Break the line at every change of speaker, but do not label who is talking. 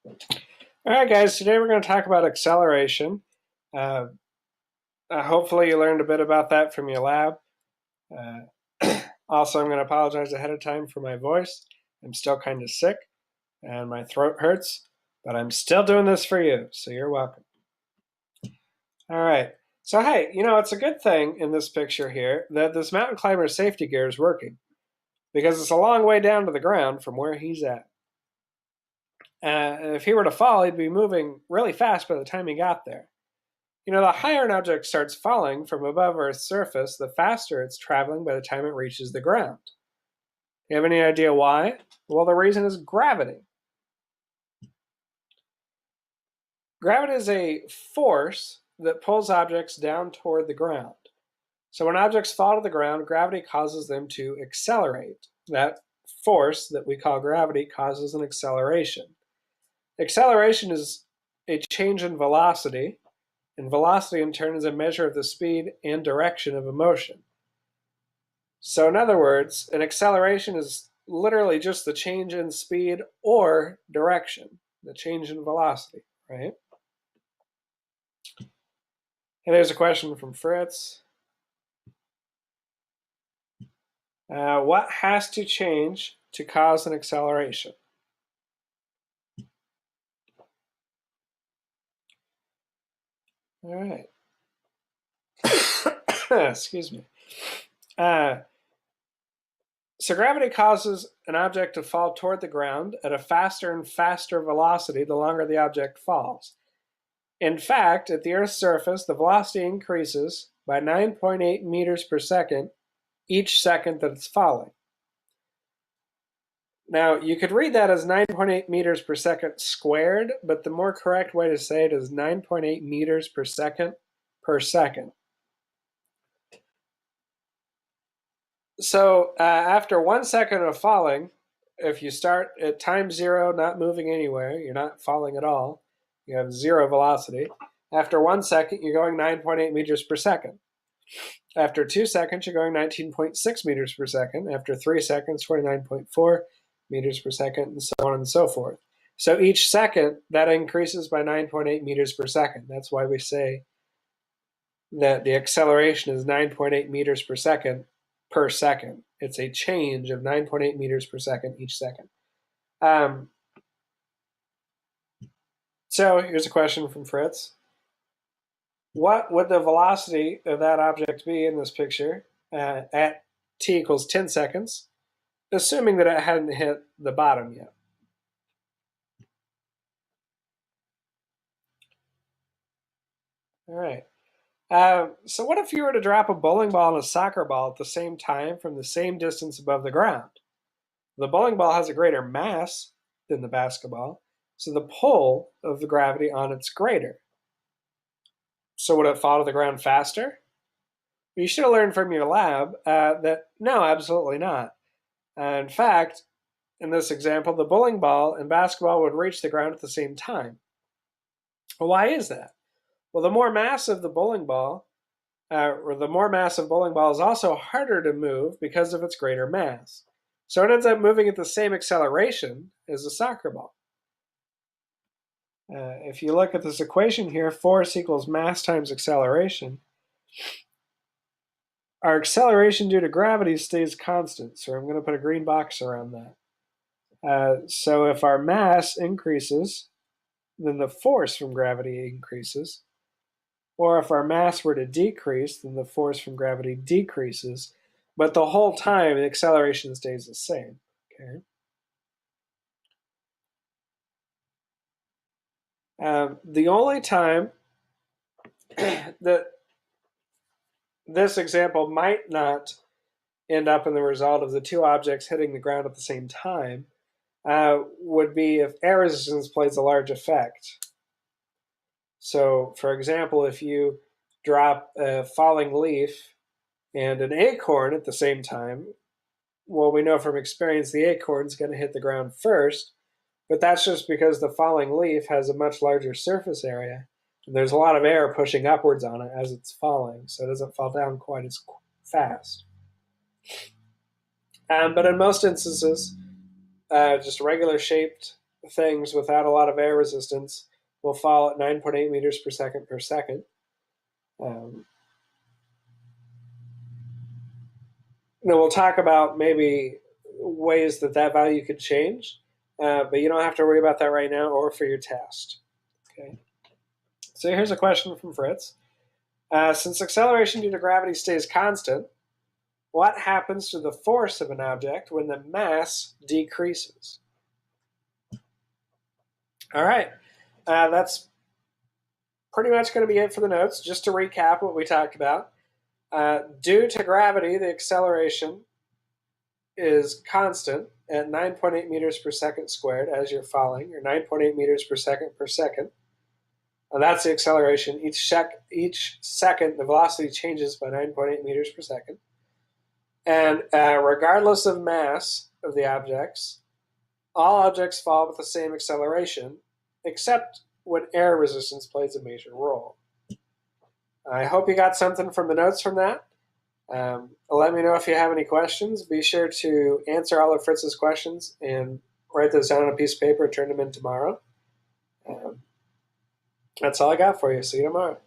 All right, guys, today we're going to talk about acceleration. Uh, Hopefully, you learned a bit about that from your lab. Also, I'm going to apologize ahead of time for my voice. I'm still kind of sick and my throat hurts, but I'm still doing this for you, so you're welcome. All right. So, hey, it's a good thing in this picture here that this mountain climber's safety gear is working because it's a long way down to the ground from where he's at. If he were to fall, he'd be moving really fast by the time he got there. The higher an object starts falling from above Earth's surface, the faster it's traveling by the time it reaches the ground. You have any idea why? Well, the reason is gravity. Gravity is a force that pulls objects down toward the ground. So when objects fall to the ground, gravity causes them to accelerate. That force that we call gravity causes an acceleration. Acceleration is a change in velocity, and velocity in turn is a measure of the speed and direction of a motion. So in other words, an acceleration is literally just the change in speed or direction, the change in velocity, right? And there's a question from Fritz. What has to change to cause an acceleration? All right. Excuse me. So gravity causes an object to fall toward the ground at a faster and faster velocity the longer the object falls. In fact, at the Earth's surface, the velocity increases by 9.8 meters per second each second that it's falling. Now, you could read that as 9.8 meters per second squared, but the more correct way to say it is 9.8 meters per second per second. So after 1 second of falling, if you start at time zero, not moving anywhere, you're not falling at all, you have zero velocity. After 1 second, you're going 9.8 meters per second. After 2 seconds, you're going 19.6 meters per second. After 3 seconds, 29.4 meters per second, and so on and so forth. So each second, that increases by 9.8 meters per second. That's why we say that the acceleration is 9.8 meters per second per second. It's a change of 9.8 meters per second each second. So here's a question from Fritz. What would the velocity of that object be in this picture at t equals 10 seconds, assuming that it hadn't hit the bottom yet? All right. So what if you were to drop a bowling ball and a soccer ball at the same time from the same distance above the ground? The bowling ball has a greater mass than the basketball, so the pull of the gravity on it's greater. So would it fall to the ground faster? You should have learned from your lab that no, absolutely not. In fact, in this example, the bowling ball and basketball would reach the ground at the same time. Well, why is that? Well, the more massive the bowling ball, or the more massive bowling ball is also harder to move because of its greater mass. So it ends up moving at the same acceleration as a soccer ball. If you look at this equation here, force equals mass times acceleration. Our acceleration due to gravity stays constant, so I'm going to put a green box around that. So if our mass increases, then the force from gravity increases. Or if our mass were to decrease, then the force from gravity decreases. But the whole time, the acceleration stays the same. Okay. The only time that this example might not end up in the result of the two objects hitting the ground at the same time would be if air resistance plays a large effect. So, for example, if you drop a falling leaf and an acorn at the same time, well, we know from experience the acorn's going to hit the ground first, but that's just because the falling leaf has a much larger surface area, and there's a lot of air pushing upwards on it as it's falling, so it doesn't fall down quite as fast. But in most instances, just regular shaped things without a lot of air resistance will fall at 9.8 meters per second per second. We'll talk about maybe ways that value could change, but you don't have to worry about that right now or for your test. Okay. So here's a question from Fritz. Since acceleration due to gravity stays constant, what happens to the force of an object when the mass decreases? All right, that's pretty much going to be it for the notes. Just to recap what we talked about. Due to gravity, the acceleration is constant at 9.8 meters per second squared as you're falling, or 9.8 meters per second per second. And that's the acceleration. Each second, the velocity changes by 9.8 meters per second. And regardless of mass of the objects, all objects fall with the same acceleration, except when air resistance plays a major role. I hope you got something from the notes from that. Let me know if you have any questions. Be sure to answer all of Fritz's questions and write those down on a piece of paper and turn them in tomorrow. That's all I got for you. See you tomorrow.